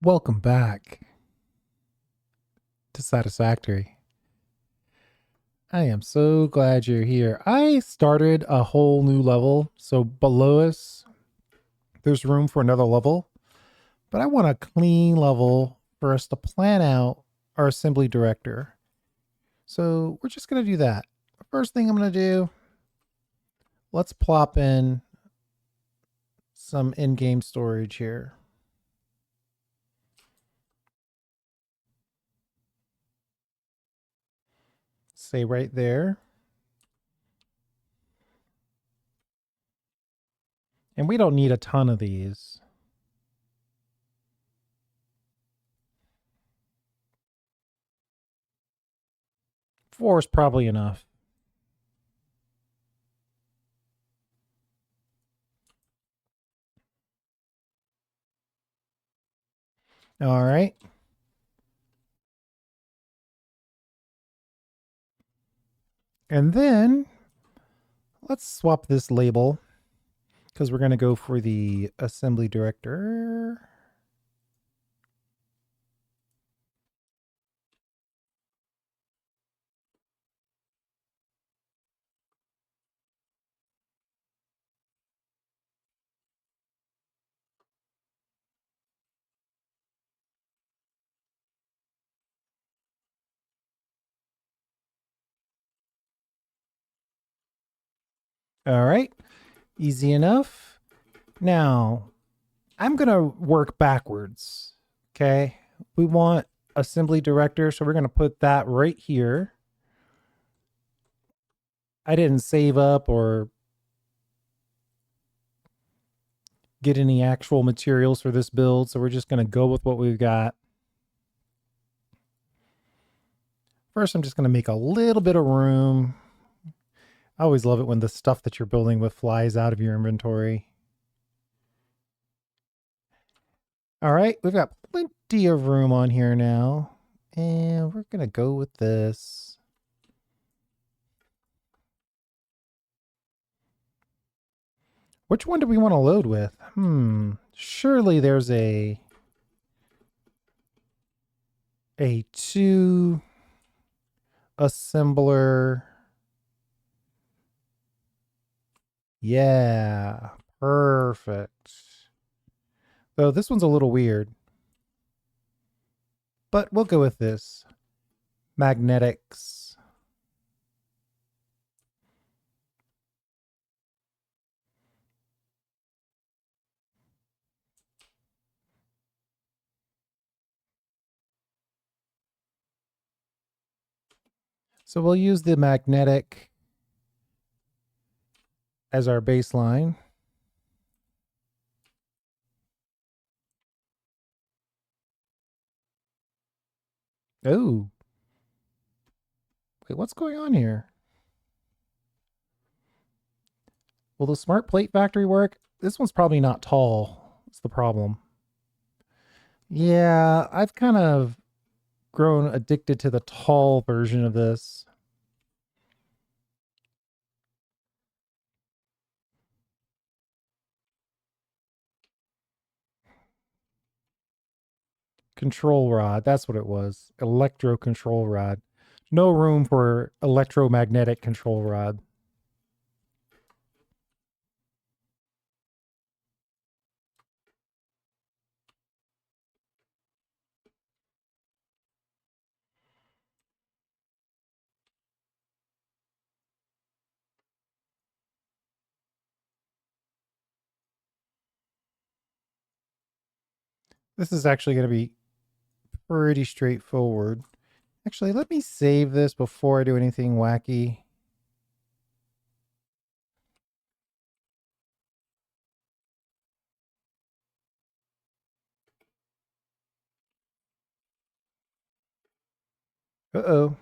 Welcome back to Satisfactory. I am so glad you're here. I started a whole new level, so below us, there's room for another level, but I want a clean level for us to plan out our assembly director. So we're just going to do that. First thing I'm going to do, let's plop in some in-game storage here. Say right there. And we don't need a ton of these. Four is probably enough. All right. And then let's swap this label because we're going to go for the assembly director. All right, easy enough. Now, I'm going to work backwards. Okay, we want assembly director, so we're going to put that right here. I didn't save up or get any actual materials for this build, so we're just going to go with what we've got. First, I'm just going to make a little bit of room. I always love it when the stuff that you're building with flies out of your inventory. All right, we've got plenty of room on here now. And we're going to go with this. Which one do we want to load with? Surely there's a 2 assembler. Yeah, perfect. Though this one's a little weird. But we'll go with this. Magnetics. So we'll use the magnetic as our baseline. Oh. Wait, what's going on here? Will the smart plate factory work? This one's probably not tall. That's the problem. Yeah, I've kind of grown addicted to the tall version of this. Control rod, that's what it was. Electro control rod. No room for electromagnetic control rod. This is actually going to be pretty straightforward. Actually, let me save this before I do anything wacky. Uh-oh.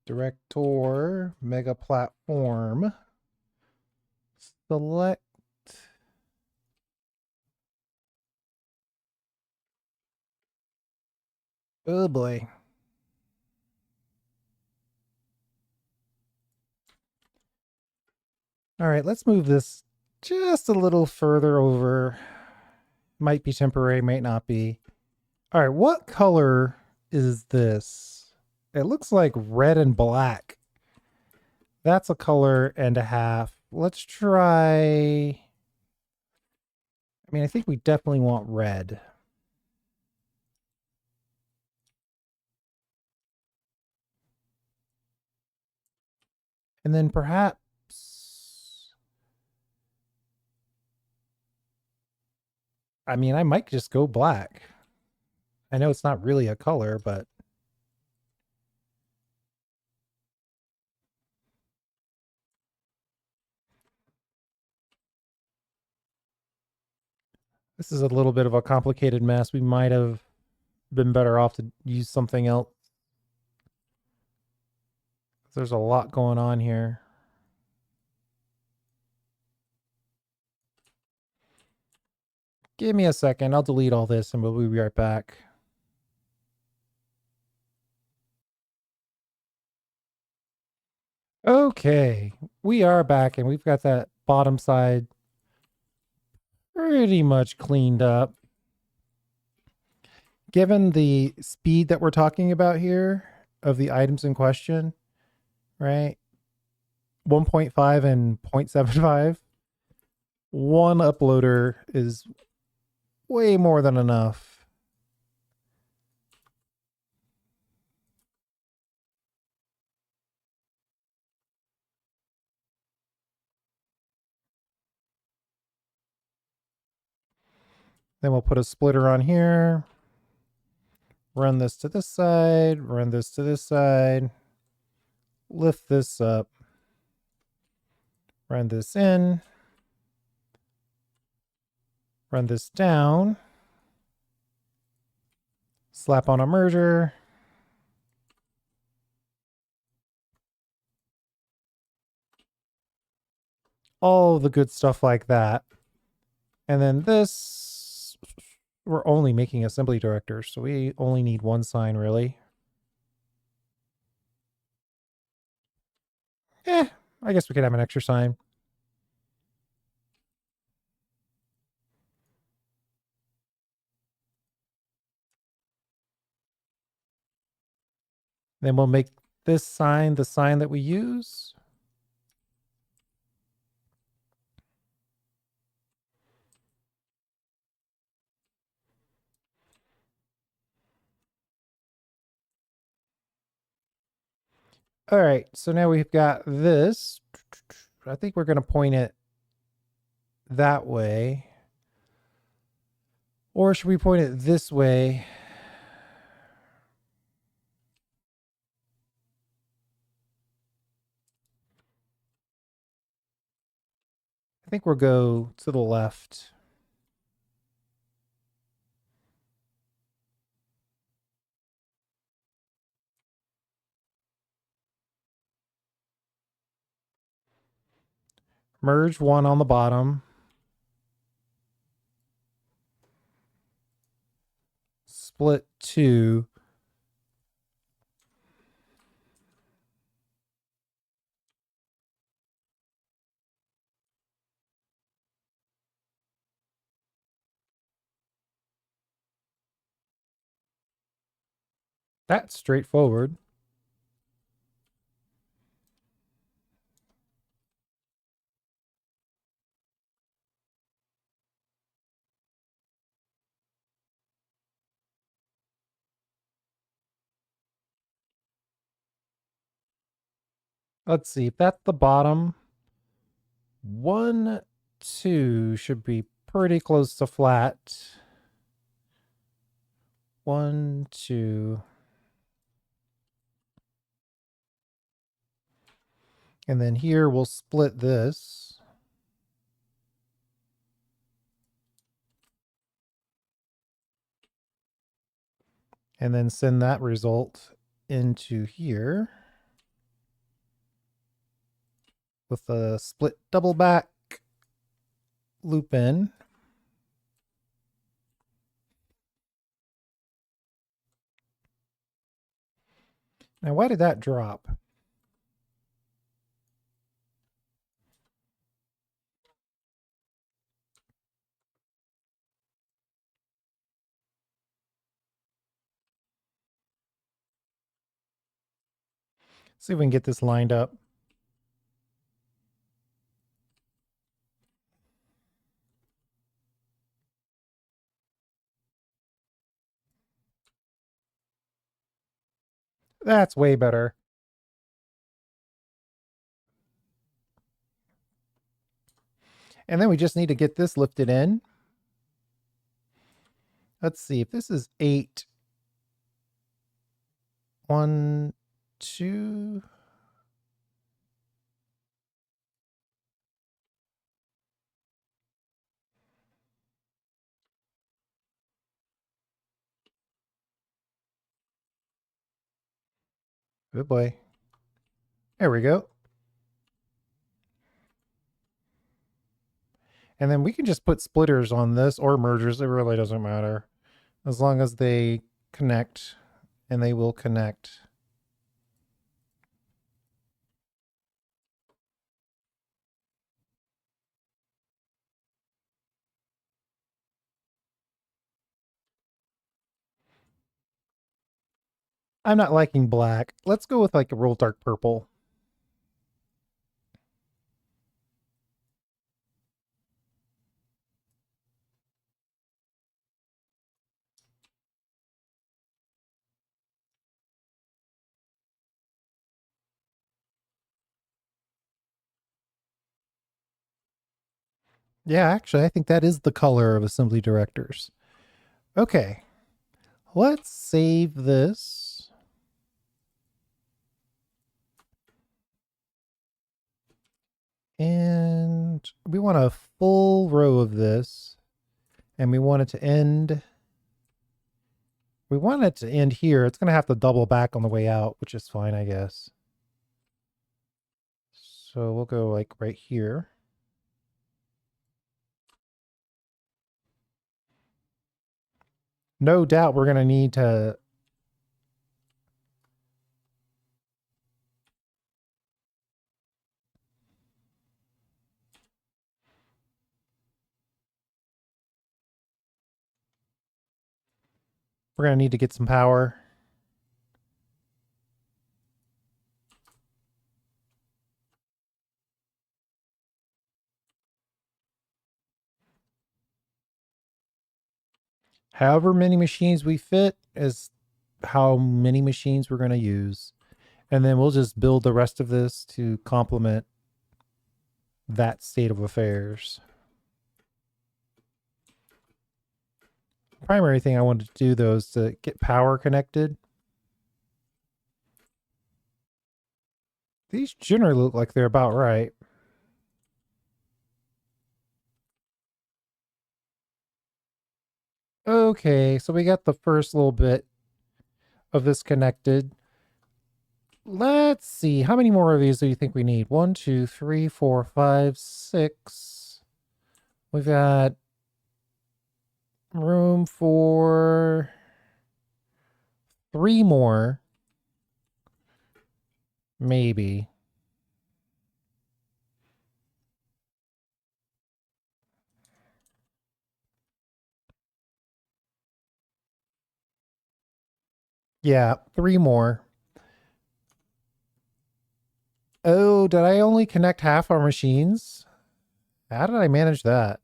Director, mega platform. Select. Oh boy. All right, let's move this just a little further over. Might be temporary, might not be. All right, what color is this? It looks like red and black. That's a color and a half. Let's try. I mean, I think we definitely want red. And then perhaps. I mean, I might just go black. I know it's not really a color, but. This is a little bit of a complicated mess. We might have been better off to use something else. There's a lot going on here. Give me a second. I'll delete all this and we'll be right back. Okay, we are back and we've got that bottom side pretty much cleaned up. Given the speed that we're talking about here of the items in question, right? 1.5 and 0.75. One uploader is way more than enough. Then we'll put a splitter on here. Run this to this side, run this to this side. Lift this up. Run this in. Run this down. Slap on a merger. All the good stuff like that. And then this, we're only making assembly directors, so we only need one sign really. I guess we could have an extra sign. Then we'll make this sign the sign that we use. All right, so now we've got this. I think we're going to point it that way. Or should we point it this way? I think we'll go to the left. Merge one on the bottom. Split two. That's straightforward. Let's see, if that's the bottom, 1, 2 should be pretty close to flat. 1, 2. And then here we'll split this. And then send that result into here with a split double back loop in. Now, why did that drop? See if we can get this lined up. That's way better. And then we just need to get this lifted in. Let's see if this is 8. 1, 2. Good boy. There we go. And then we can just put splitters on this or mergers. It really doesn't matter. As long as they connect, and they will connect. I'm not liking black. Let's go with like a real dark purple. Yeah, actually, I think that is the color of assembly directors. Okay, let's save this. And we want a full row of this. And we want it to end. We want it to end here. It's going to have to double back on the way out, which is fine, I guess. So we'll go like right here. No doubt we're going to need to get some power. However many machines we fit is how many machines we're going to use. And then we'll just build the rest of this to complement that state of affairs. The primary thing I wanted to do, though, is to get power connected. These generally look like they're about right. Okay, so we got the first little bit of this connected. Let's see. How many more of these do you think we need? 1, 2, 3, 4, 5, 6. We've got room for 3 more. Maybe. Yeah, 3 more. Oh, did I only connect half our machines? How did I manage that?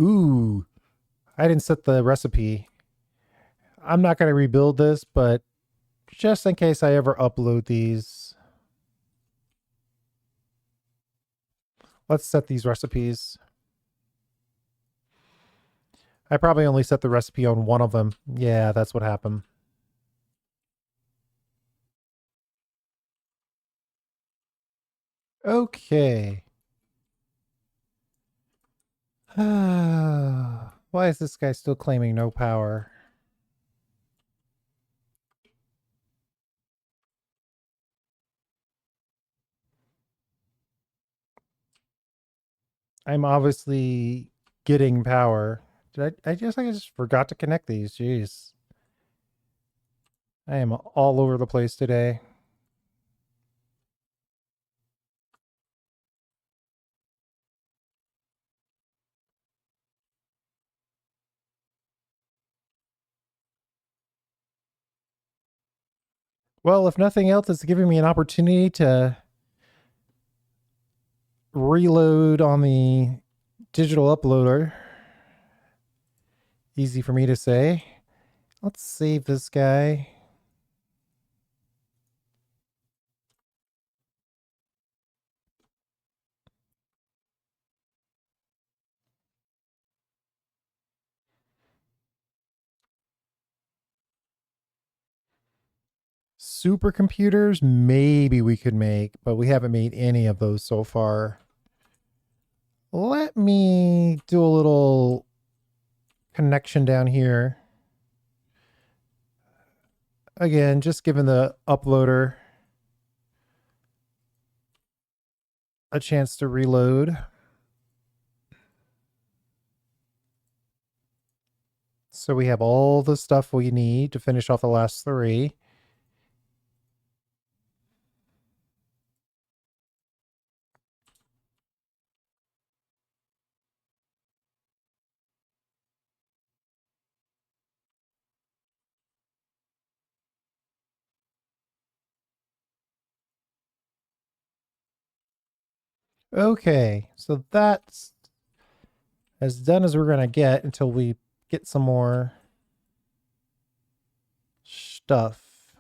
Ooh, I didn't set the recipe. I'm not going to rebuild this, but just in case I ever upload these, let's set these recipes. I probably only set the recipe on one of them. Yeah, that's what happened. Okay. Why is this guy still claiming no power? I'm obviously getting power. I guess I just forgot to connect these. Jeez. I am all over the place today. Well, if nothing else, it's giving me an opportunity to reload on the digital uploader. Easy for me to say. Let's save this guy. Supercomputers, maybe we could make, but we haven't made any of those so far. Let me do a little connection down here. Again, just giving the uploader a chance to reload. So we have all the stuff we need to finish off the last three. Okay, so that's as done as we're going to get until we get some more stuff.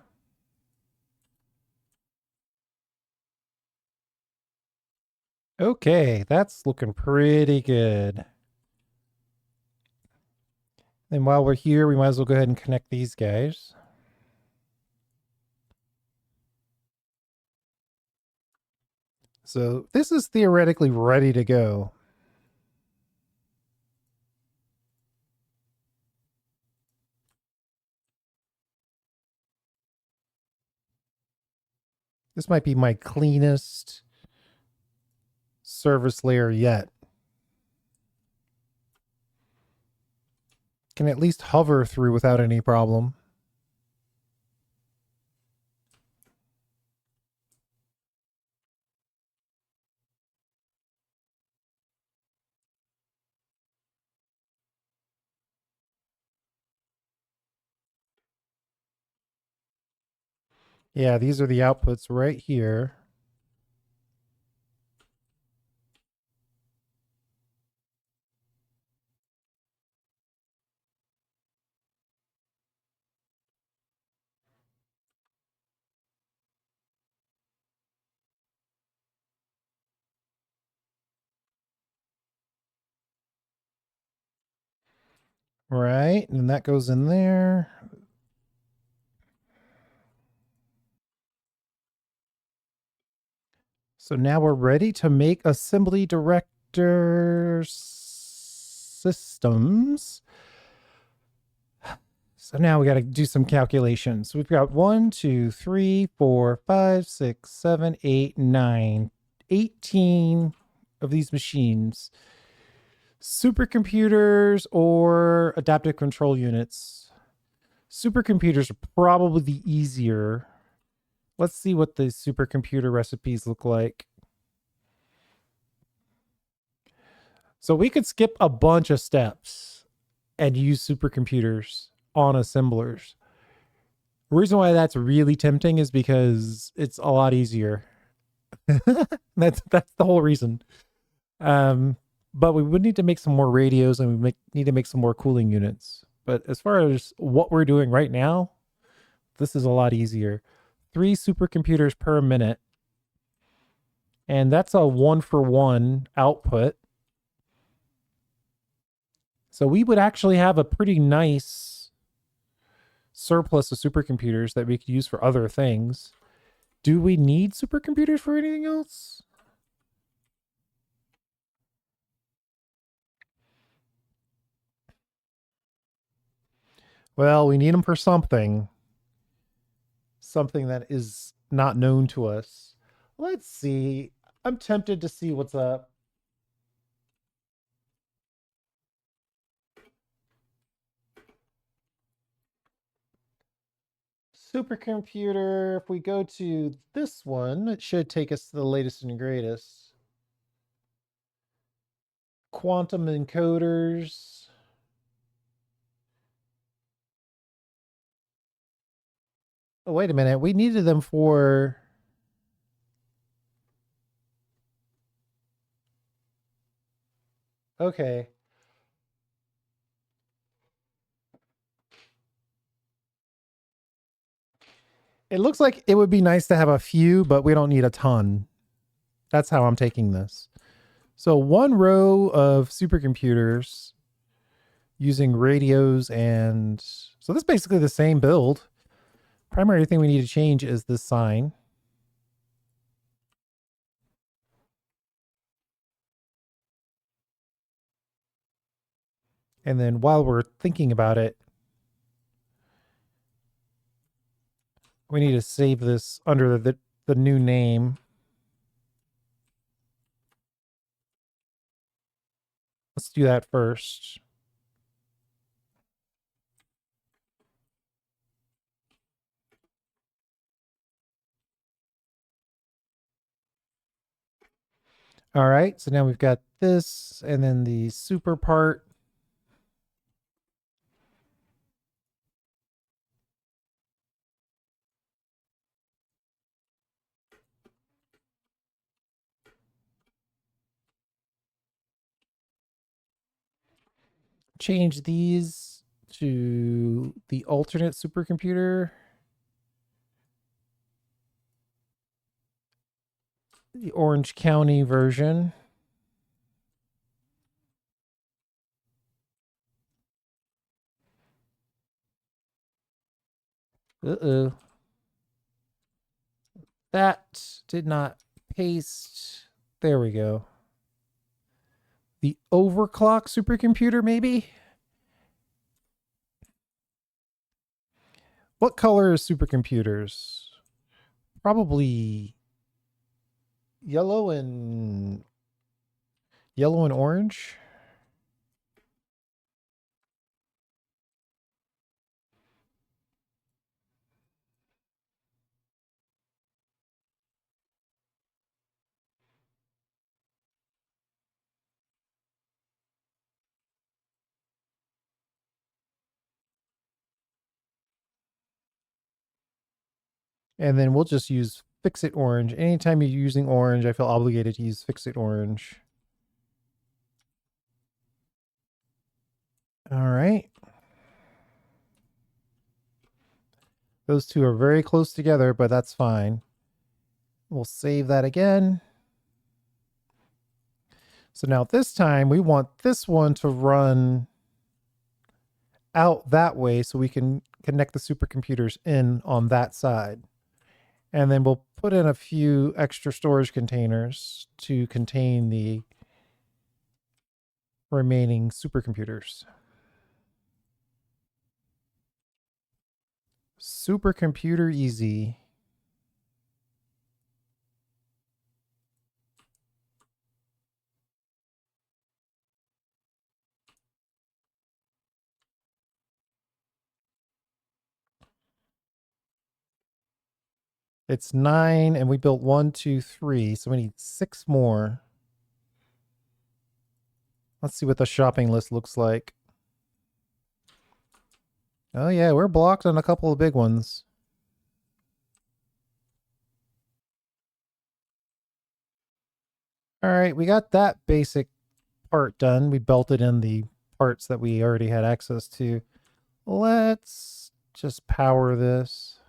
Okay, that's looking pretty good. And while we're here, we might as well go ahead and connect these guys. So this is theoretically ready to go. This might be my cleanest service layer yet. Can at least hover through without any problem. Yeah, these are the outputs right here. Right, and that goes in there. So now we're ready to make assembly director systems. So now we got to do some calculations. We've got 1, 2, 3, 4, 5, 6, 7, 8, 9, 18 of these machines. Supercomputers or adaptive control units. Supercomputers are probably the easier. Let's see what the supercomputer recipes look like. So we could skip a bunch of steps and use supercomputers on assemblers. The reason why that's really tempting is because it's a lot easier. that's the whole reason. But we would need to make some more radios and we need to make some more cooling units. But as far as what we're doing right now, this is a lot easier. 3 supercomputers per minute. And that's a 1-for-1 output. So we would actually have a pretty nice surplus of supercomputers that we could use for other things. Do we need supercomputers for anything else? Well, we need them for something. Something that is not known to us. Let's see. I'm tempted to see what's up. Supercomputer, if we go to this one, it should take us to the latest and greatest. Quantum encoders. Oh, wait a minute. We needed them for... Okay. It looks like it would be nice to have a few, but we don't need a ton. That's how I'm taking this. So one row of supercomputers using radios and... So that's basically the same build. Primary thing we need to change is this sign. And then while we're thinking about it, we need to save this under the new name. Let's do that first. All right, so now we've got this and then the super part. Change these to the alternate supercomputer. The Orange County version. Uh-oh. That did not paste. There we go. The overclock supercomputer, maybe? What color is supercomputers? Probably yellow and orange. And then we'll just use Fix It Orange. Anytime you're using orange, I feel obligated to use Fix It Orange. All right. Those two are very close together, but that's fine. We'll save that again. So now this time we want this one to run out that way so we can connect the supercomputers in on that side. And then we'll put in a few extra storage containers to contain the remaining supercomputers. Supercomputer easy. It's 9 and we built 1, 2, 3. So we need 6 more. Let's see what the shopping list looks like. Oh yeah, we're blocked on a couple of big ones. All right, we got that basic part done. We belted in the parts that we already had access to. Let's just power this.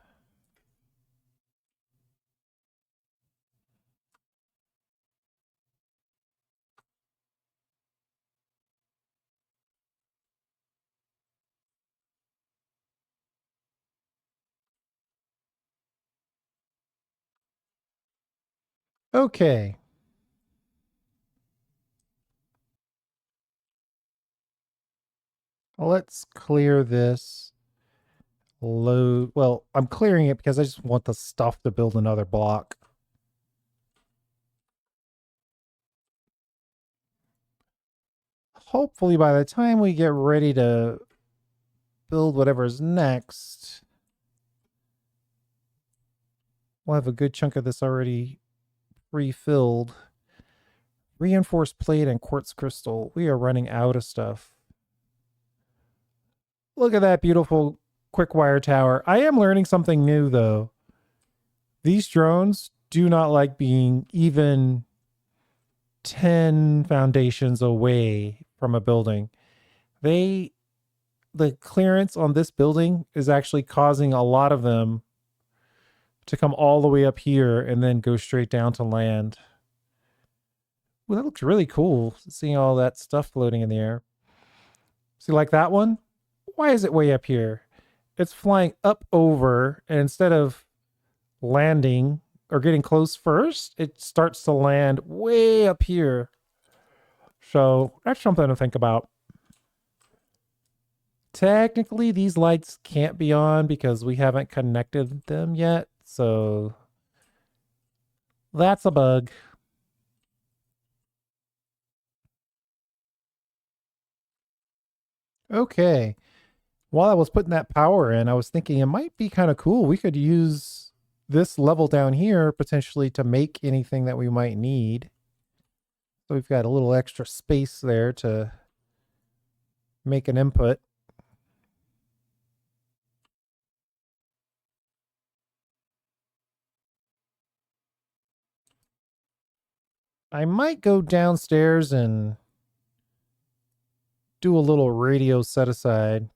Okay. Let's clear this. Load. Well, I'm clearing it because I just want the stuff to build another block. Hopefully by the time we get ready to build whatever's next, we'll have a good chunk of this already refilled. Reinforced plate and quartz crystal. We are running out of stuff. Look at that beautiful quick wire tower. I am learning something new though. These drones do not like being even 10 foundations away from a building. The clearance on this building is actually causing a lot of them to come all the way up here and then go straight down to land. Well, that looks really cool, seeing all that stuff floating in the air. See, like that one? Why is it way up here? It's flying up over, and instead of landing or getting close first, it starts to land way up here. So that's something to think about. Technically, these lights can't be on because we haven't connected them yet. So that's a bug. Okay. While I was putting that power in, I was thinking it might be kind of cool. We could use this level down here potentially to make anything that we might need. So we've got a little extra space there to make an input. I might go downstairs and do a little radio set aside.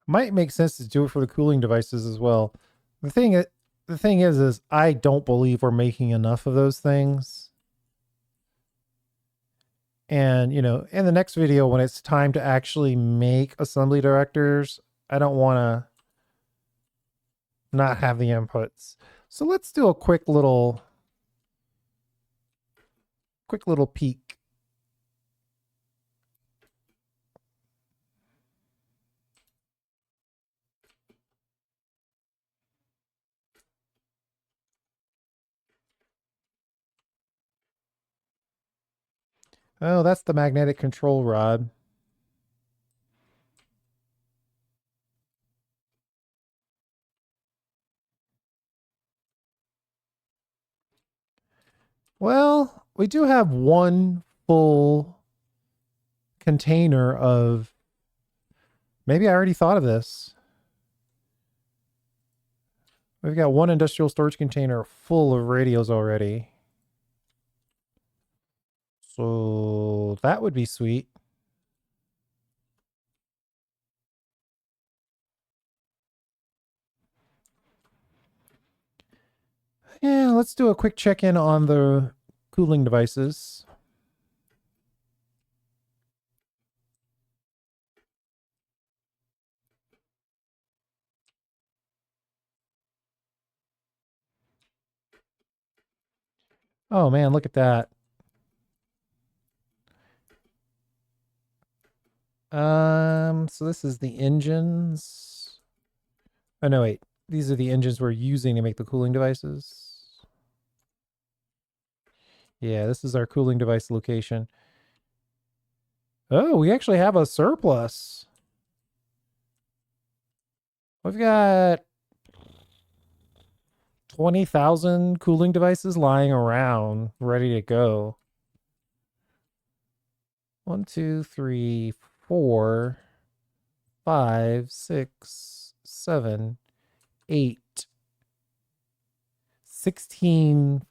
Might make sense to do it for the cooling devices as well. The thing the thing is I don't believe we're making enough of those things. And, you know, in the next video when it's time to actually make assembly directors, I don't want to not have the inputs. So let's do a quick little peek. Oh, that's the magnetic control rod. Well, we do have one full container of, maybe I already thought of this. We've got one industrial storage container full of radios already. So that would be sweet. Yeah, let's do a quick check-in on the cooling devices. Oh man, look at that. So this is the engines. Oh no, wait. These are the engines we're using to make the cooling devices. Yeah, this is our cooling device location. Oh, we actually have a surplus. We've got 20,000 cooling devices lying around, ready to go. 1, 2, 3, 4, 5, 6, 7, 8, 16.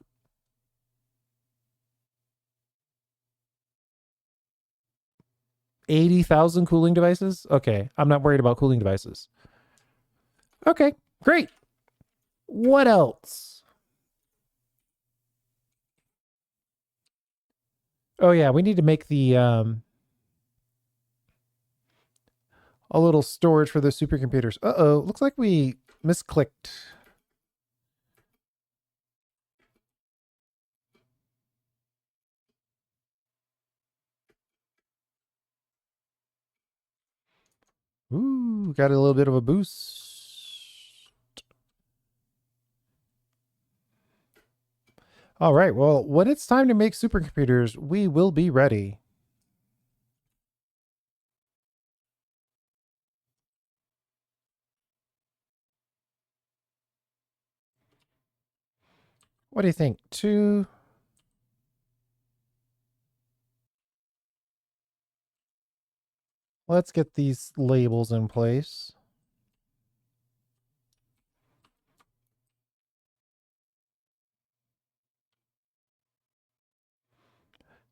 80,000 cooling devices? Okay, I'm not worried about cooling devices. Okay, great. What else? Oh yeah, we need to make the a little storage for the supercomputers. Uh-oh, looks like we misclicked. Ooh, got a little bit of a boost. All right, well, when it's time to make supercomputers, we will be ready. What do you think? 2? Let's get these labels in place.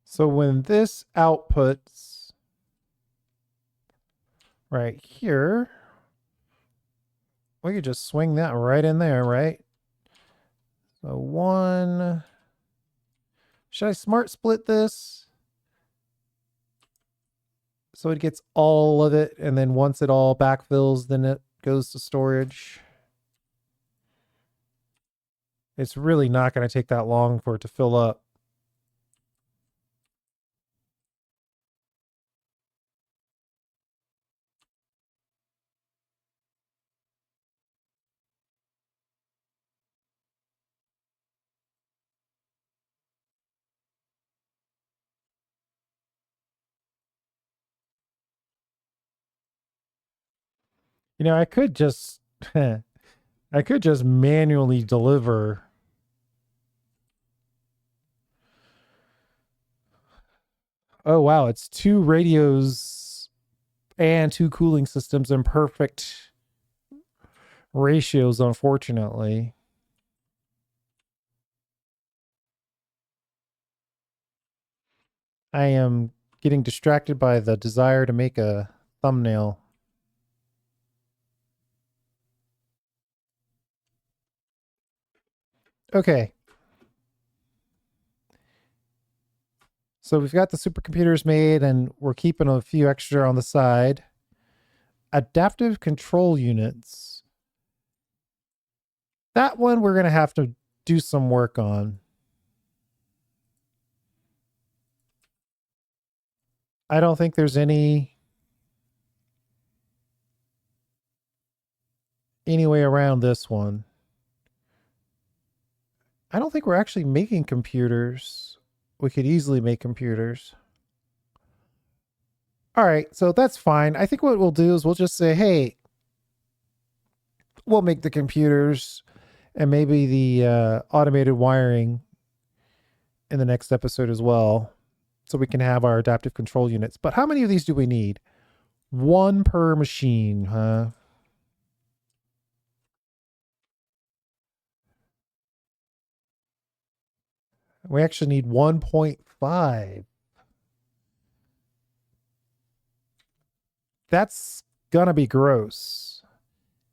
So when this outputs right here, we could just swing that right in there, right? So 1. Should I smart split this? So it gets all of it, and then once it all backfills, then it goes to storage. It's really not going to take that long for it to fill up. You know, I could just I could just manually deliver. Oh wow, it's 2 radios and 2 cooling systems in perfect ratios, unfortunately. I am getting distracted by the desire to make a thumbnail. Okay. So we've got the supercomputers made and we're keeping a few extra on the side. Adaptive control units. That one we're going to have to do some work on. I don't think there's any way around this one. I don't think we're actually making computers. We could easily make computers. All right, so that's fine. I think what we'll do is we'll just say, hey, we'll make the computers and maybe the automated wiring in the next episode as well, so we can have our adaptive control units. But how many of these do we need? 1 per machine, huh? We actually need 1.5. That's gonna be gross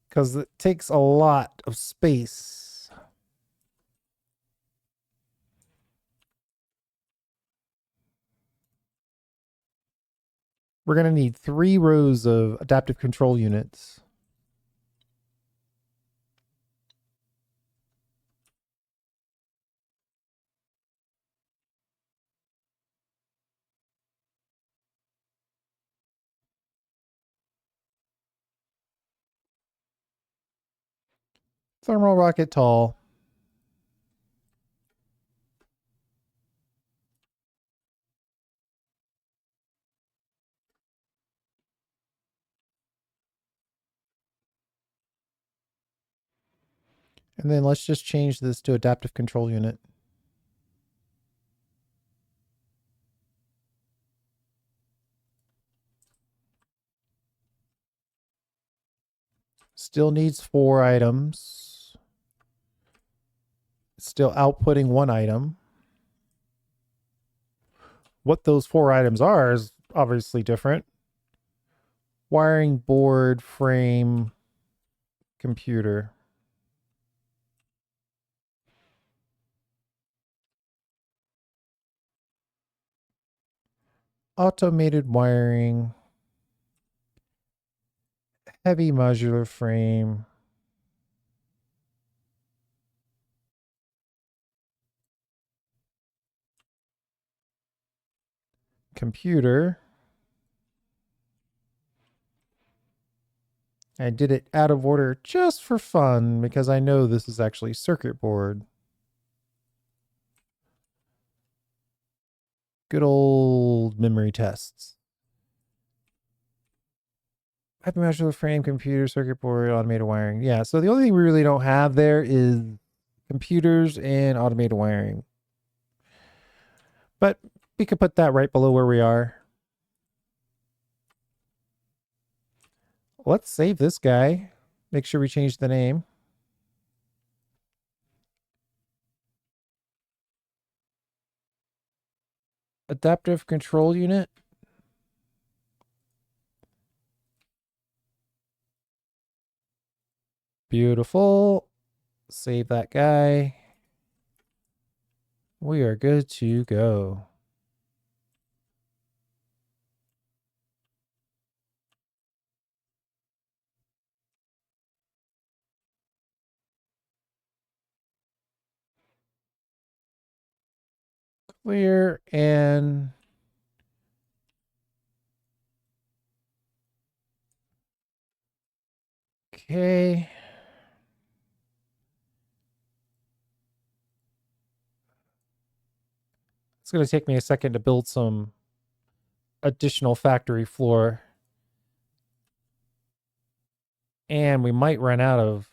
because it takes a lot of space. We're gonna need 3 rows of adaptive control units. Thermal rocket tall. And then let's just change this to adaptive control unit. Still needs 4 items. Still outputting 1 item. What those 4 items are is obviously different. Wiring, board, frame, computer. Automated wiring. Heavy modular frame. Computer. I did it out of order just for fun because I know this is actually circuit board. Good old memory tests. Hypermeasurable frame, computer, circuit board, automated wiring. Yeah, so the only thing we really don't have there is computers and automated wiring. But we could put that right below where we are. Let's save this guy. Make sure we change the name. Adaptive control unit. Beautiful. Save that guy. We are good to go. Clear and okay. It's going to take me a second to build some additional factory floor. And we might run out of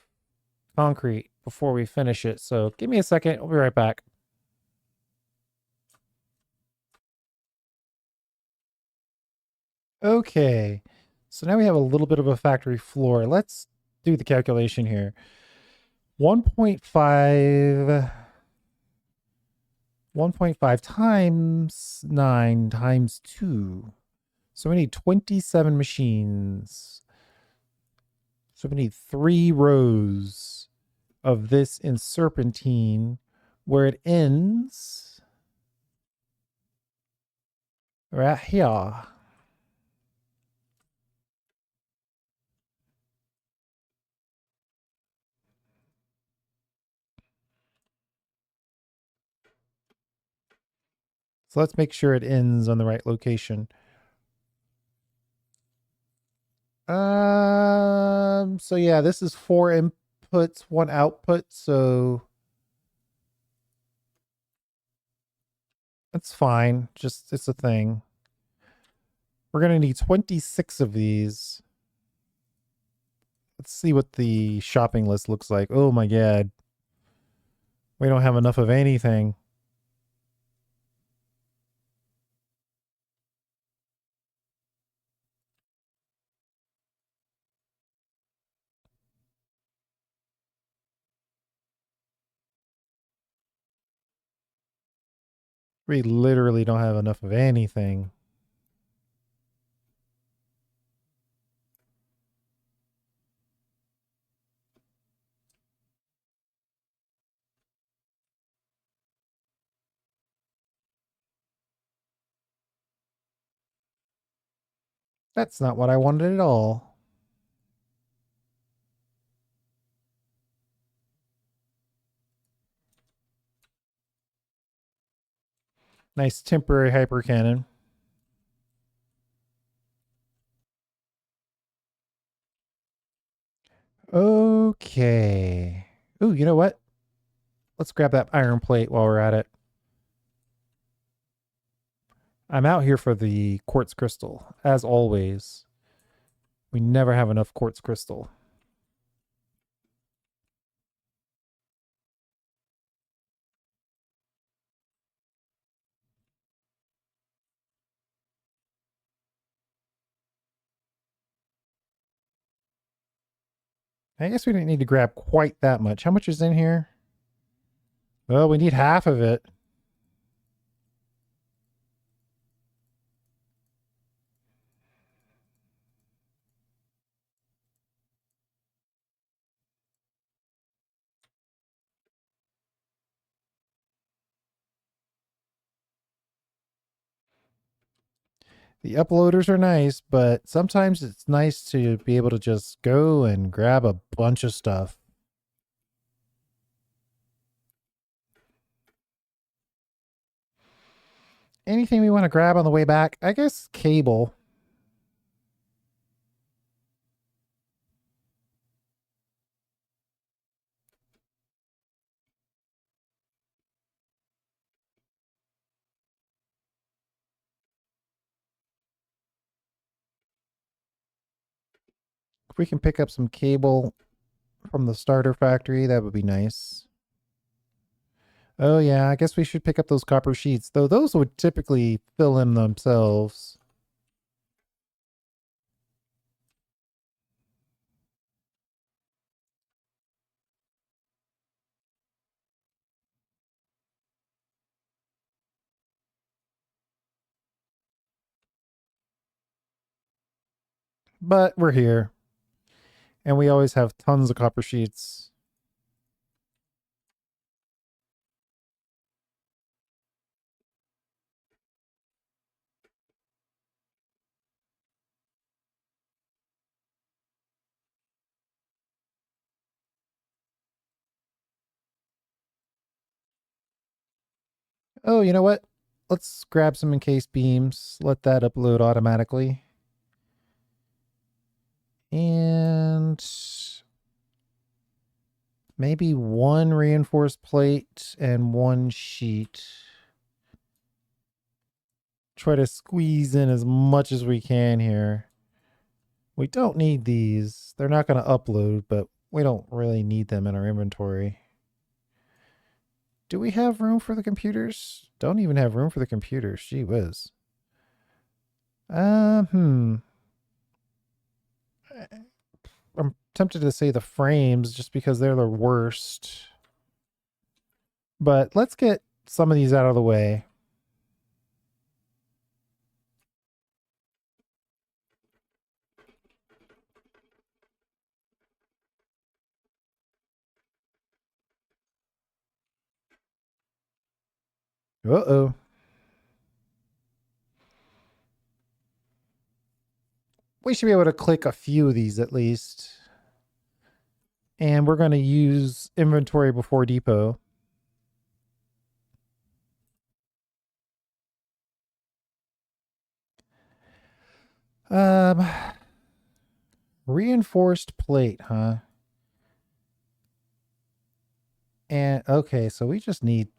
concrete before we finish it. So give me a second. I'll be right back. Okay. So now we have a little bit of a factory floor. Let's do the calculation here. 1.5 times 9 times 2. So we need 27 machines. So we need 3 rows of this in serpentine where it ends right here. So let's make sure it ends on the right location. So yeah, this is 4 inputs, 1 output, so that's fine. Just it's a thing. We're gonna need 26 of these. Let's see what the shopping list looks like. Oh my god. We don't have enough of anything. We literally don't have enough of anything. That's not what I wanted at all. Nice temporary hyper cannon. Okay. Ooh, you know what? Let's grab that iron plate while we're at it. I'm out here for the quartz crystal, as always. We never have enough quartz crystal. I guess we didn't need to grab quite that much. How much is in here? Well, we need half of it. The uploaders are nice, but sometimes it's nice to be able to just go and grab a bunch of stuff. Anything we want to grab on the way back? I guess cable. If we can pick up some cable from the starter factory, that would be nice. Oh yeah, I guess we should pick up those copper sheets, though those would typically fill in themselves. But we're here, and we always have tons of copper sheets. Oh, you know what? Let's grab some encased beams. Let that upload automatically. And maybe one reinforced plate and one sheet. Try to squeeze in as much as we can here. We don't need these. They're not going to upload, but we don't really need them in our inventory. Do we have room for the computers? Don't even have room for the computers. Gee whiz. I'm tempted to say the frames just because they're the worst. But let's get some of these out of the way. Uh-oh. We should be able to click a few of these at least. And we're going to use inventory before depot. Um, Reinforced plate, huh? And okay, so we just need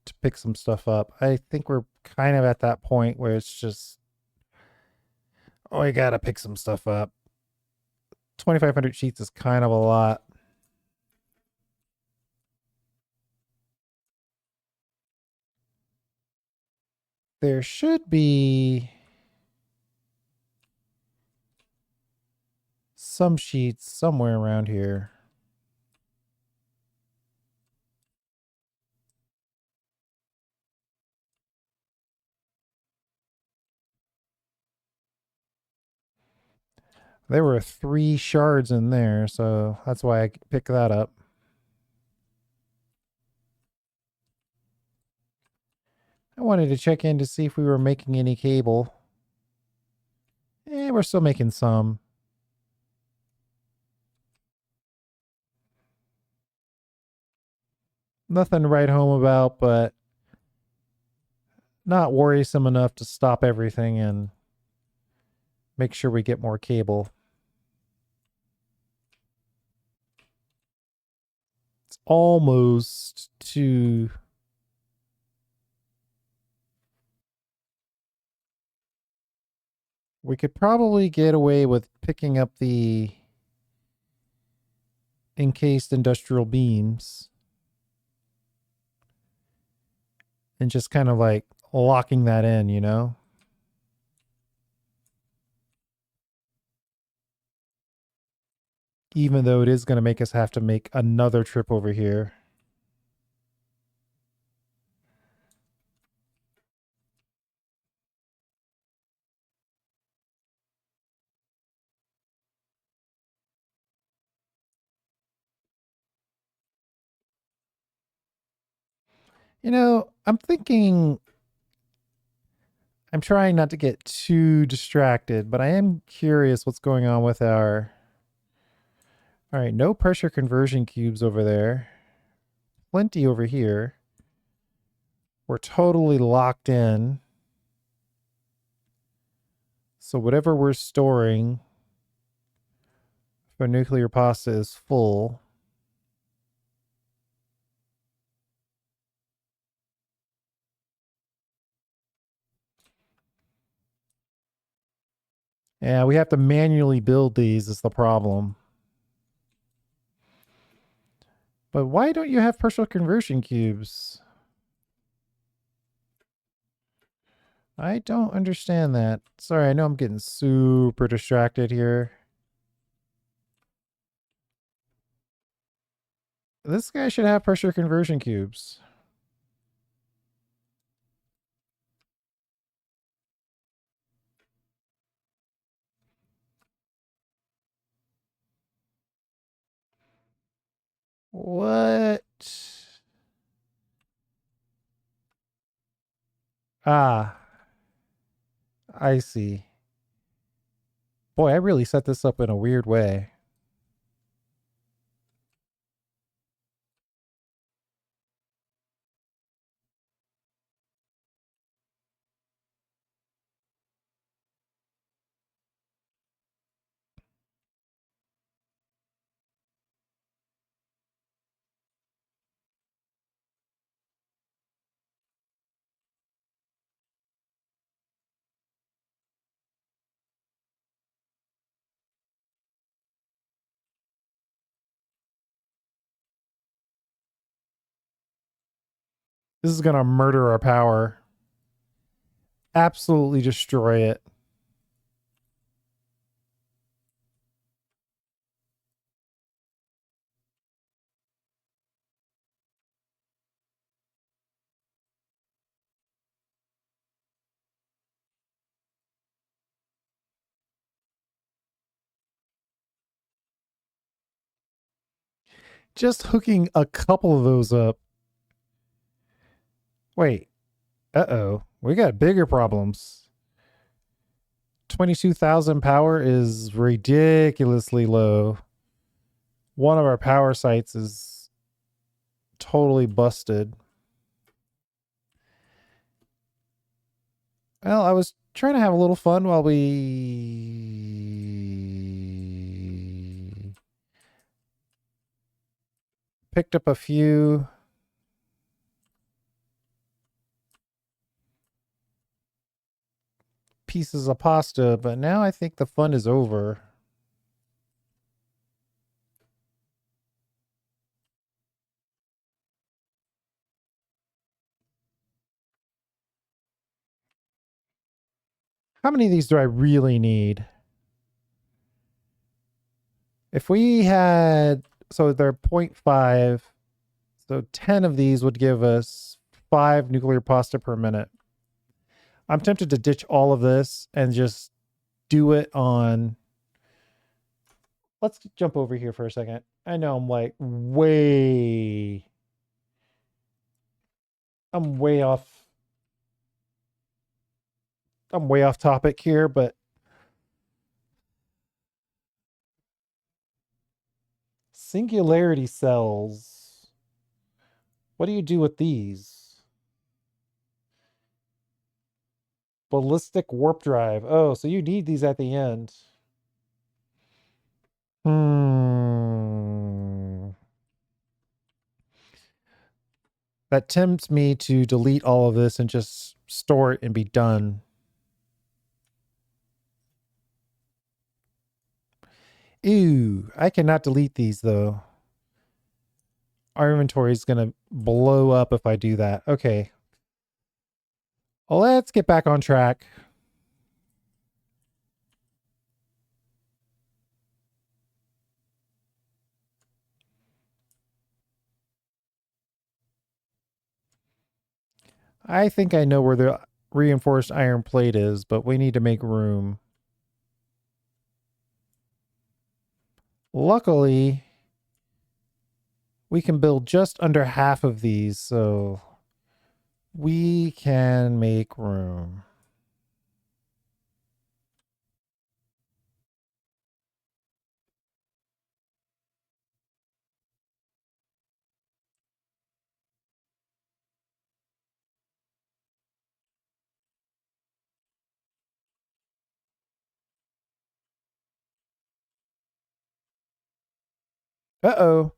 to pick some stuff up. I think we're kind of at that point where it's just, oh, I gotta pick some stuff up. 2,500 sheets is kind of a lot. There should be some sheets somewhere around here. There were 3 shards in there, so that's why I picked that up. I wanted to check in to see if we were making any cable. We're still making some. Nothing to write home about, but not worrisome enough to stop everything and make sure we get more cable. It's almost to... We could probably get away with picking up the encased industrial beams and just kind of like locking that in, you know? Even though it is going to make us have to make another trip over here. You know, I'm thinking, I'm trying not to get too distracted, but I am curious what's going on with our... All right, no pressure conversion cubes over there. Plenty over here. We're totally locked in. So whatever we're storing for nuclear pasta is full. Yeah, we have to manually build these is the problem. But why don't you have partial conversion cubes? I don't understand that. Sorry, I know I'm getting super distracted here. This guy should have pressure conversion cubes. What? Ah, I see. Boy, I really set this up in a weird way. This is going to murder our power. Absolutely destroy it. Just hooking a couple of those up. Wait. Uh-oh. We got bigger problems. 22,000 power is ridiculously low. One of our power sites is totally busted. Well, I was trying to have a little fun while we picked up a few pieces of pasta, but now I think the fun is over. How many of these do I really need? If we had, so they're 0.5, so 10 of these would give us 5 nuclear pasta per minute. I'm tempted to ditch all of this and just do it on. Let's jump over here for a second. I know I'm like I'm way off. I'm way off topic here, but singularity cells. What do you do with these? Ballistic warp drive. Oh, so you need these at the end. Hmm. That tempts me to delete all of this and just store it and be done. Ew, I cannot delete these though. Our inventory is going to blow up if I do that. Okay. Well, let's get back on track. I think I know where the reinforced iron plate is, but we need to make room. Luckily, we can build just under half of these, so we can make room. Uh-oh.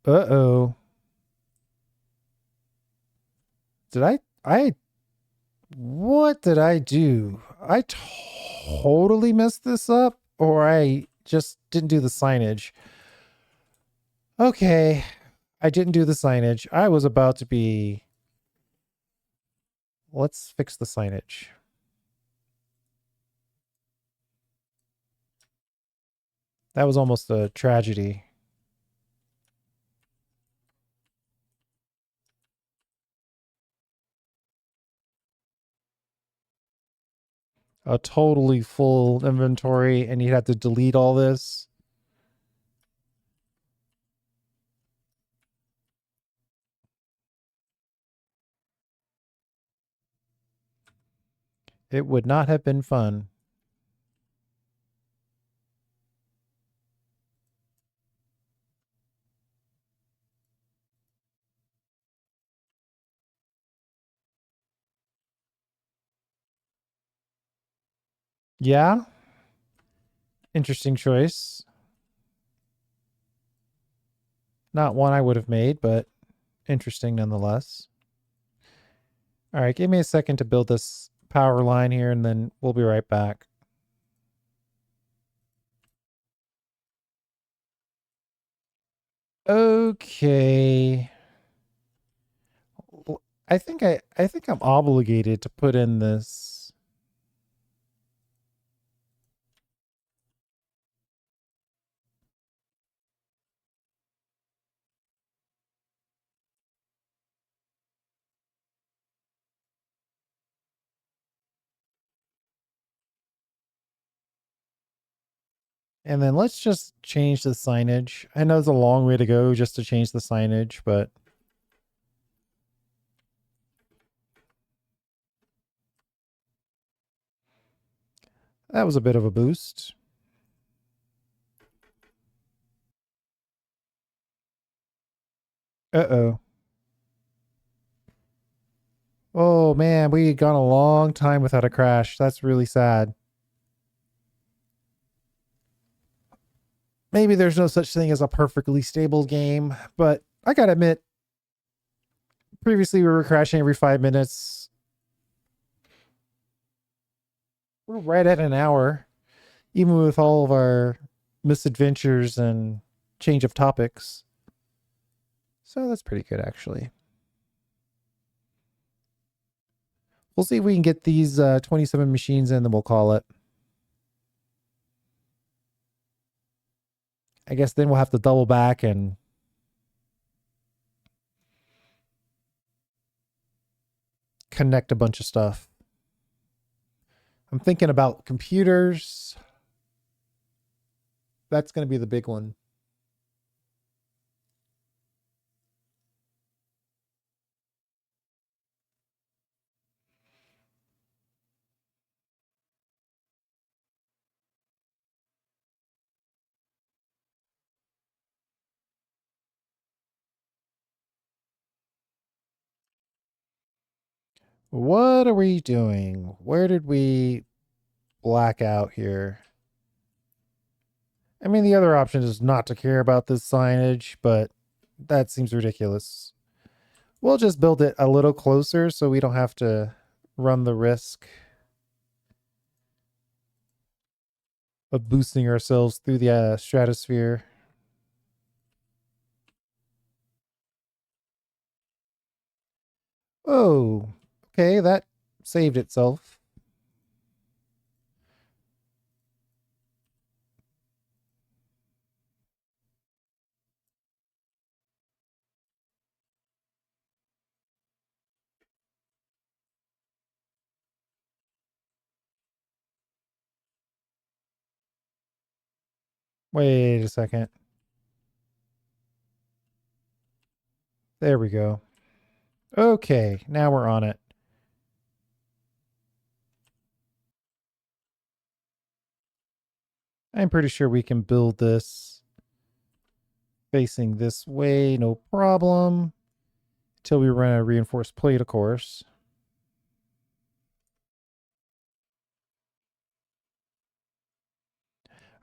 Uh-oh. Did I what did I do? I totally messed this up or I just didn't do the signage. Okay, I didn't do the signage. I was about to be... Let's fix the signage. That was almost a tragedy. A totally full inventory and you'd have to delete all this. It would not have been fun. Yeah. Interesting choice. Not one I would have made, but interesting nonetheless. All right, give me a second to build this power line here and then we'll be right back. Okay. I think I'm obligated to put in this. And then let's just change the signage. I know it's a long way to go just to change the signage, but that was a bit of a boost. Uh-oh. Oh man, we had gone a long time without a crash. That's really sad. Maybe there's no such thing as a perfectly stable game, but I gotta admit, previously we were crashing every 5 minutes. We're right at an hour, even with all of our misadventures and change of topics. So that's pretty good, actually. We'll see if we can get these 27 machines in, then we'll call it. I guess then we'll have to double back and connect a bunch of stuff. I'm thinking about computers. That's going to be the big one. What are we doing? Where did we black out here? I mean, the other option is not to care about this signage, but that seems ridiculous. We'll just build it a little closer so we don't have to run the risk of boosting ourselves through the stratosphere. Oh, okay, that saved itself. Wait a second. There we go. Okay, now we're on it. I'm pretty sure we can build this facing this way, no problem. Until we run a reinforced plate, of course.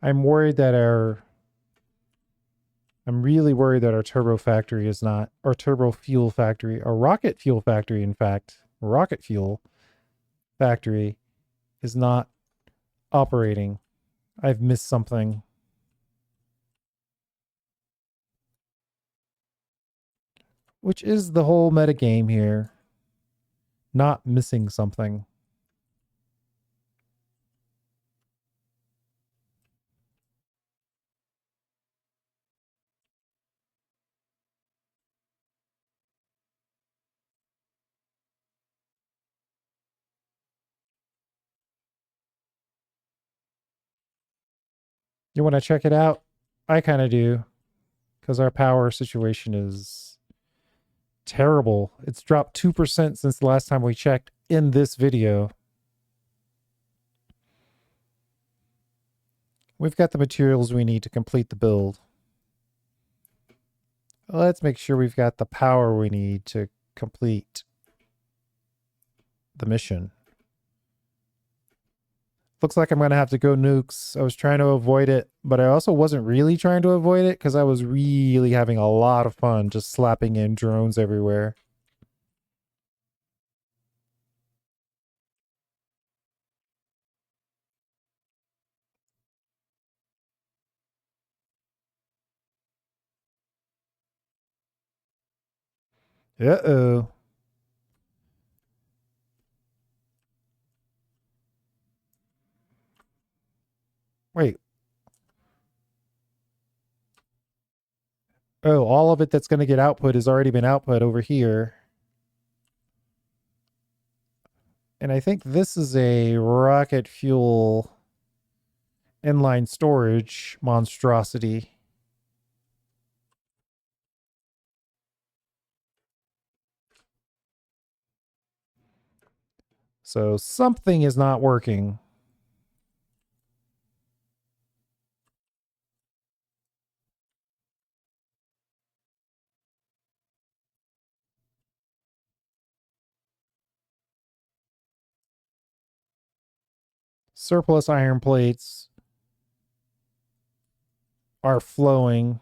I'm really worried that our turbo factory is not, or turbo fuel factory, or rocket fuel factory, in fact, rocket fuel factory is not operating. I've missed something. Which is the whole metagame here. Not missing something. You want to check it out? I kind of do. Because our power situation is terrible. It's dropped 2% since the last time we checked in this video. We've got the materials we need to complete the build. Let's make sure we've got the power we need to complete the mission. Looks like I'm going to have to go nukes. I was trying to avoid it, but I also wasn't really trying to avoid it because I was really having a lot of fun just slapping in drones everywhere. Uh-oh. Wait. Oh, all of it that's going to get output has already been output over here. And I think this is a rocket fuel inline storage monstrosity. So something is not working. Surplus iron plates are flowing.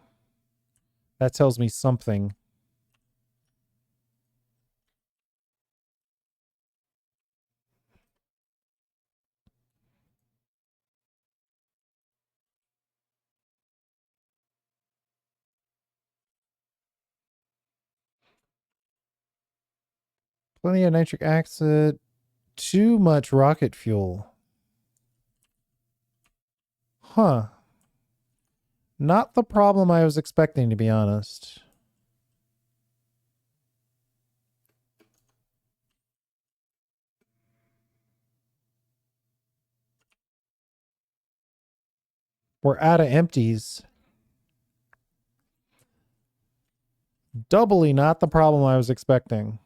That tells me something. Plenty of nitric acid. Too much rocket fuel. Huh. Not the problem I was expecting, to be honest. We're out of empties. Doubly not the problem I was expecting.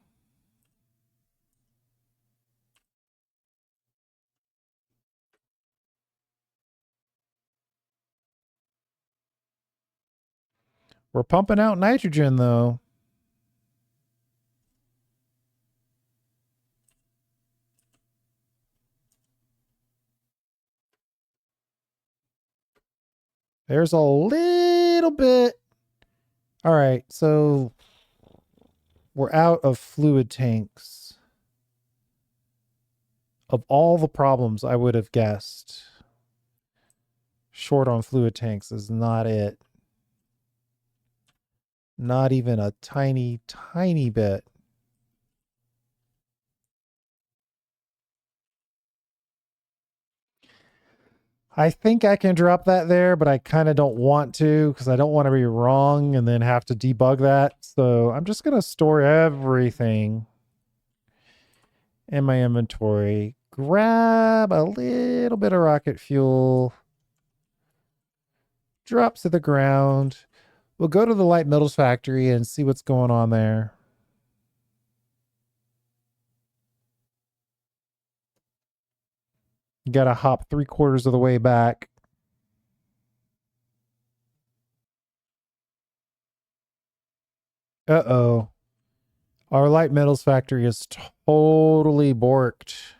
We're pumping out nitrogen, though. There's a little bit. All right, so we're out of fluid tanks. Of all the problems I would have guessed, short on fluid tanks is not it. Not even a tiny, tiny bit. I think I can drop that there, but I kind of don't want to because I don't want to be wrong and then have to debug that. So I'm just going to store everything in my inventory. Grab a little bit of rocket fuel. Drops to the ground. We'll go to the light metals factory and see what's going on there. Got to hop 3/4 of the way back. Uh-oh. Our light metals factory is totally borked.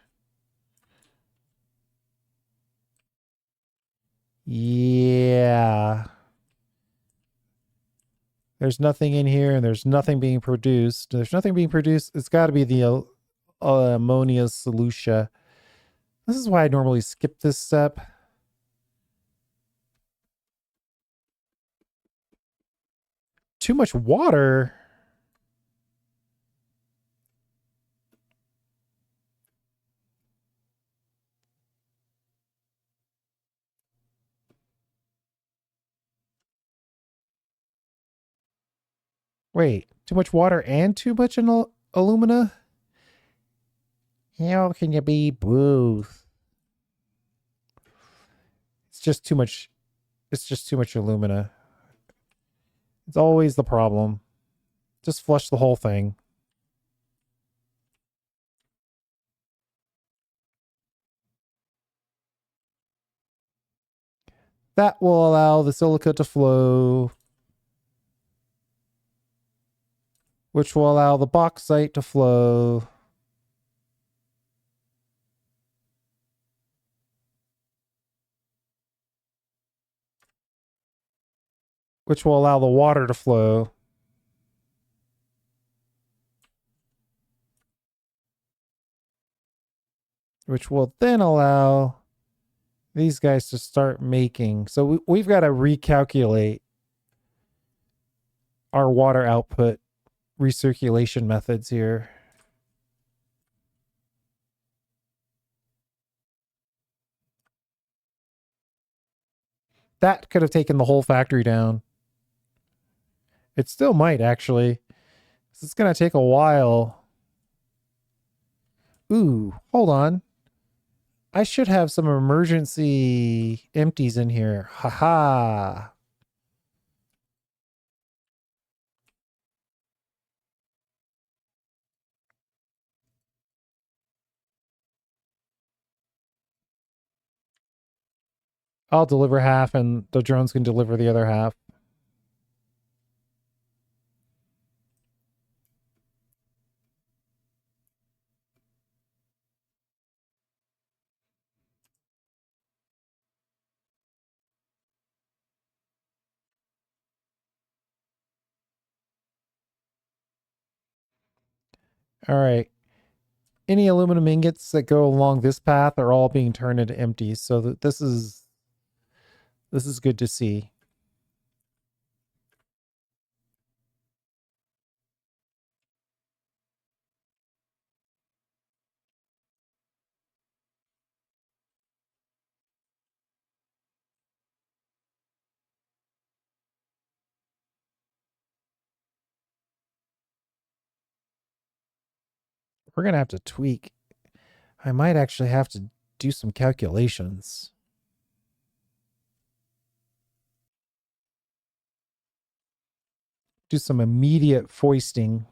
Yeah. There's nothing in here and there's nothing being produced. There's nothing being produced. It's got to be the ammonia solution. This is why I normally skip this step. Too much water. Wait, too much water and too much alumina? How can you be both? It's just too much. It's just too much alumina. It's always the problem. Just flush the whole thing. That will allow the silica to flow, which will allow the bauxite to flow. Which will allow the water to flow. Which will then allow these guys to start making. So we've got to recalculate our water output recirculation methods here. That could have taken the whole factory down. It still might, actually. It's going to take a while. Ooh, hold on. I should have some emergency empties in here. Haha. I'll deliver half and the drones can deliver the other half. All right. Any aluminum ingots that go along this path are all being turned into empties. So this is good to see. We're going to have to tweak. I might actually have to do some calculations. Do some immediate foisting.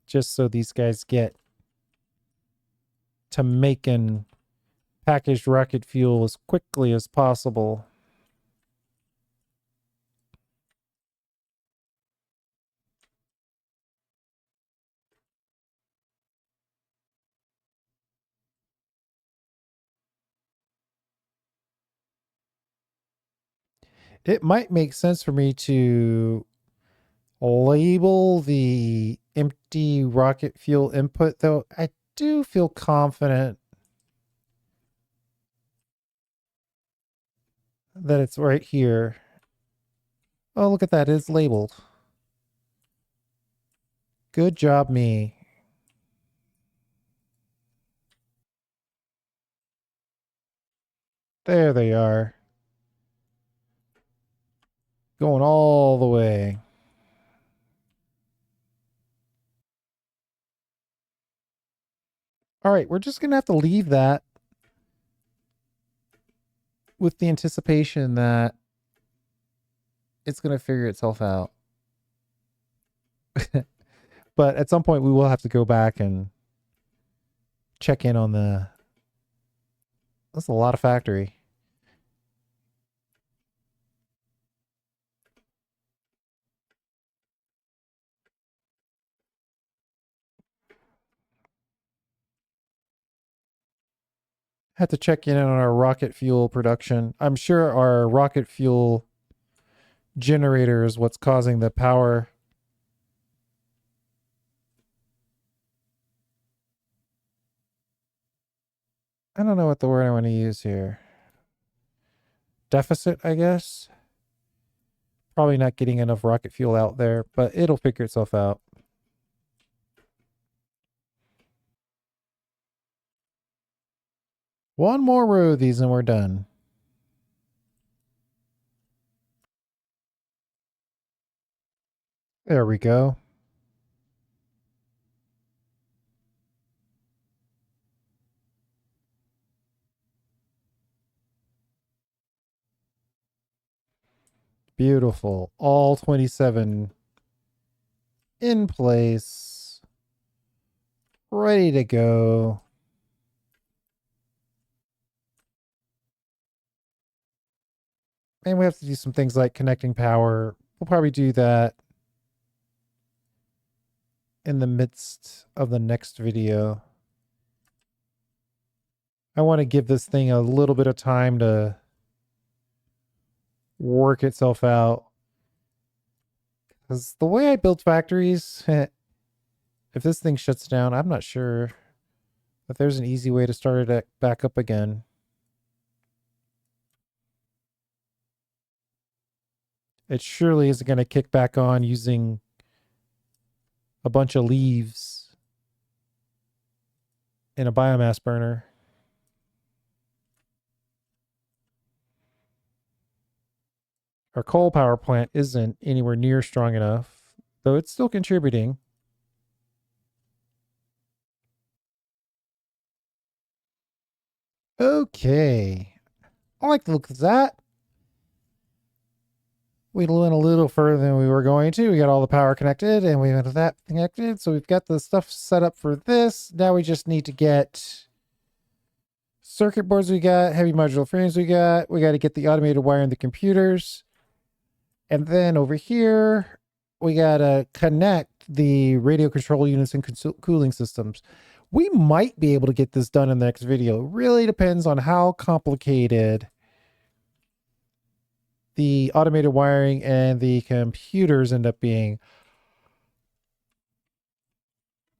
Just so these guys get to making packaged rocket fuel as quickly as possible. It might make sense for me to label the empty rocket fuel input, though I do feel confident that it's right here. Oh, look at that. It's labeled. Good job, me. There they are. Going all the way. All right, we're just going to have to leave that with the anticipation that it's going to figure itself out. But at some point, we will have to go back and check in on the... That's a lot of factory. Have to check in on our rocket fuel production. I'm sure our rocket fuel generator is what's causing the power. I don't know what the word I want to use here. Deficit, I guess. Probably not getting enough rocket fuel out there, but it'll figure itself out. One more row of these and we're done. There we go. Beautiful. All 27 in place. Ready to go. And we have to do some things like connecting power. We'll probably do that in the midst of the next video. I want to give this thing a little bit of time to work itself out. Because the way I build factories, if this thing shuts down, I'm not sure if there's an easy way to start it back up again. It surely isn't going to kick back on using a bunch of leaves in a biomass burner. Our coal power plant isn't anywhere near strong enough, though it's still contributing. Okay. I like the look of that. We went a little further than we were going to. We got all the power connected and we went that connected. So we've got the stuff set up for this. Now we just need to get circuit boards we got, heavy modular frames we got. We got to get the automated wire in the computers. And then over here, we got to connect the radio control units and cooling systems. We might be able to get this done in the next video. It really depends on how complicated the automated wiring and the computers end up being.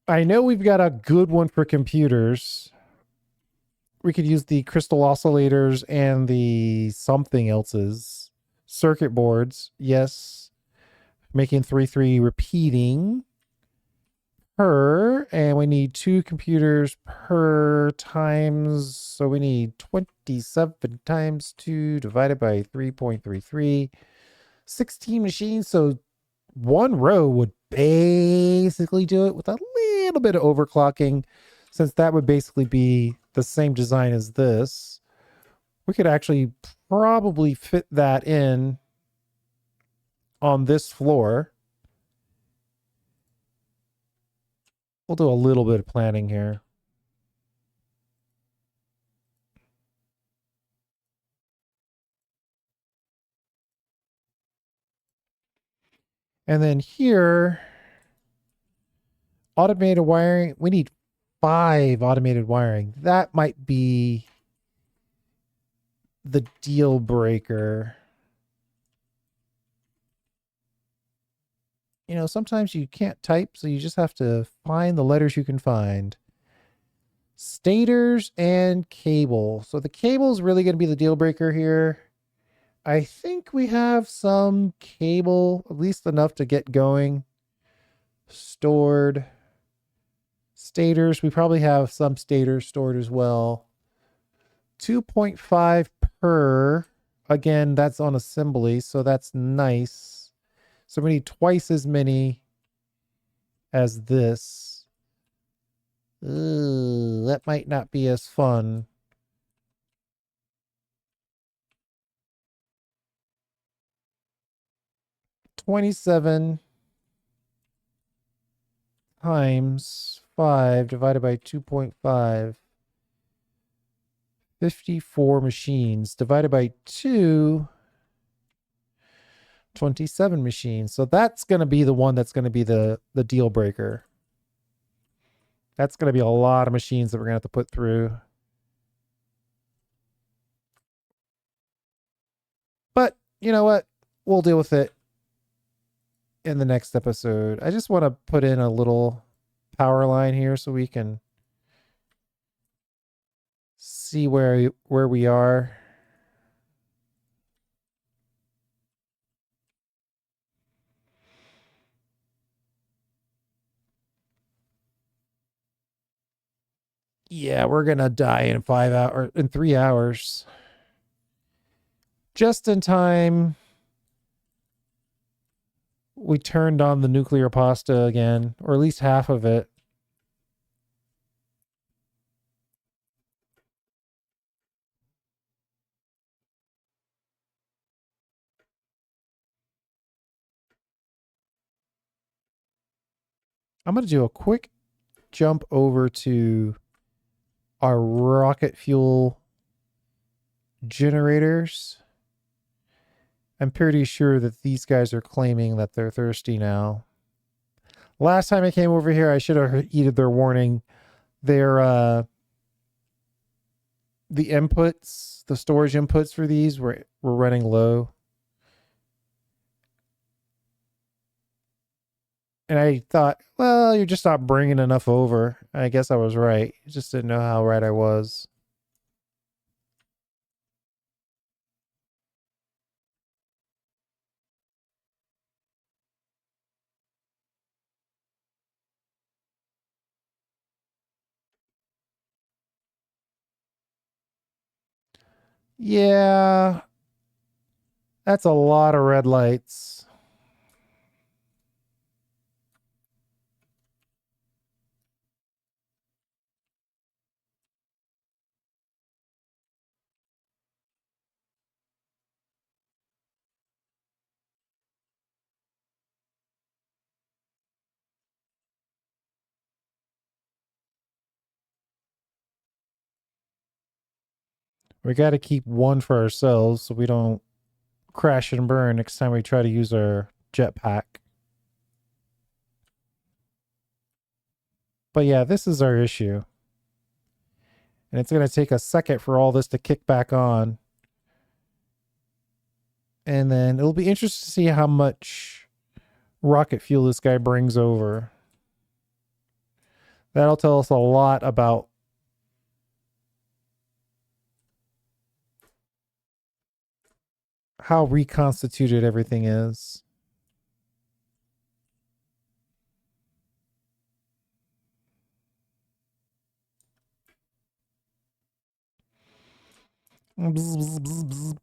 I know we've got a good one for computers. We could use the crystal oscillators and the something else's circuit boards. Yes. Making 3-3 repeating per, and we need 2 computers per times. So we need 27 times 2 divided by 3.33. 16 machines. So one row would basically do it with a little bit of overclocking, since that would basically be the same design as this. We could actually probably fit that in on this floor. We'll do a little bit of planning here. And then here, automated wiring. We need 5 automated wiring. That might be the deal breaker. You know, sometimes you can't type, so you just have to find the letters you can find. Stators and cable. So the cable is really going to be the deal breaker here. I think we have some cable, at least enough to get going. Stored. Stators. We probably have some stators stored as well. 2.5 per. Again, that's on assembly, so that's nice. So we need twice as many as this. Ooh, that might not be as fun. $27 times 5 divided by 2.5. 54 machines divided by 2. 27 machines. So that's going to be the one that's going to be the deal breaker. That's going to be a lot of machines that we're going to have to put through. But you know what? We'll deal with it in the next episode. I just want to put in a little power line here so we can see see where we are. Yeah, we're gonna die in 5 hours, in 3 hours. Just in time. We turned on the nuclear pasta again, or at least half of it. I'm going to do a quick jump over to our rocket fuel generators. I'm pretty sure that these guys are claiming that they're thirsty now. Last time I came over here, I should have heeded their warning. Their the inputs, the storage inputs for these were running low. And I thought, well, you're just not bringing enough over. I guess I was right. I just didn't know how right I was. Yeah, that's a lot of red lights. We got to keep one for ourselves so we don't crash and burn next time we try to use our jetpack. But yeah, this is our issue. And it's going to take a second for all this to kick back on. And then it'll be interesting to see how much rocket fuel this guy brings over. That'll tell us a lot about how reconstituted everything is. Bzz, bzz, bzz, bzz.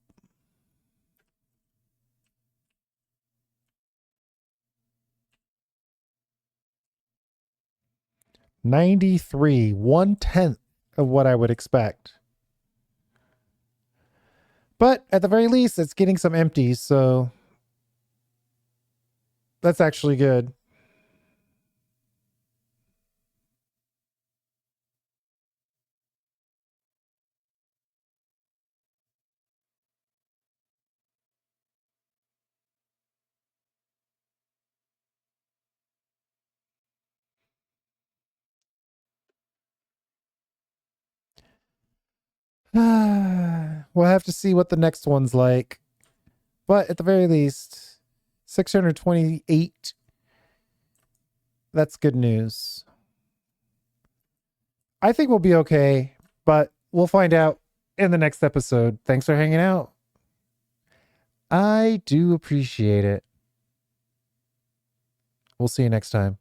93, 1/10 of what I would expect. But at the very least, it's getting some empties, so that's actually good. We'll have to see what the next one's like. But at the very least, 628. That's good news. I think we'll be okay, but we'll find out in the next episode. Thanks for hanging out. I do appreciate it. We'll see you next time.